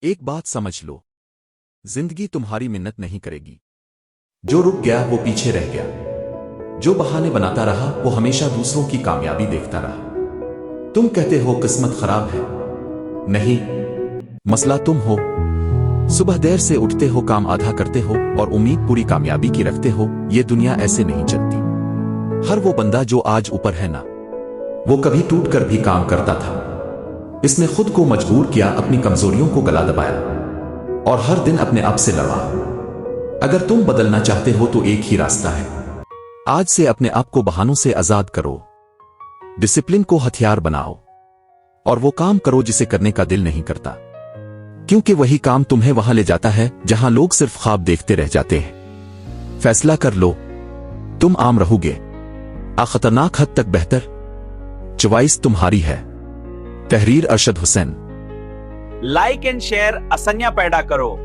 ایک بات سمجھ لو، زندگی تمہاری منت نہیں کرے گی۔ جو رک گیا وہ پیچھے رہ گیا، جو بہانے بناتا رہا وہ ہمیشہ دوسروں کی کامیابی دیکھتا رہا۔ تم کہتے ہو قسمت خراب ہے، نہیں، مسئلہ تم ہو۔ صبح دیر سے اٹھتے ہو، کام آدھا کرتے ہو اور امید پوری کامیابی کی رکھتے ہو۔ یہ دنیا ایسے نہیں چلتی۔ ہر وہ بندہ جو آج اوپر ہے نا، وہ کبھی ٹوٹ کر بھی کام کرتا تھا۔ اس نے خود کو مجبور کیا، اپنی کمزوریوں کو گلا دبایا اور ہر دن اپنے آپ سے لڑا۔ اگر تم بدلنا چاہتے ہو تو ایک ہی راستہ ہے، آج سے اپنے آپ کو بہانوں سے آزاد کرو، ڈسپلن کو ہتھیار بناؤ اور وہ کام کرو جسے کرنے کا دل نہیں کرتا، کیونکہ وہی کام تمہیں وہاں لے جاتا ہے جہاں لوگ صرف خواب دیکھتے رہ جاتے ہیں۔ فیصلہ کر لو، تم عام رہو گے، خطرناک حد تک بہتر۔ چوائس تمہاری ہے۔ تحریر ارشد حسین۔ لائک اینڈ شیئر اسنیا پیدا کرو۔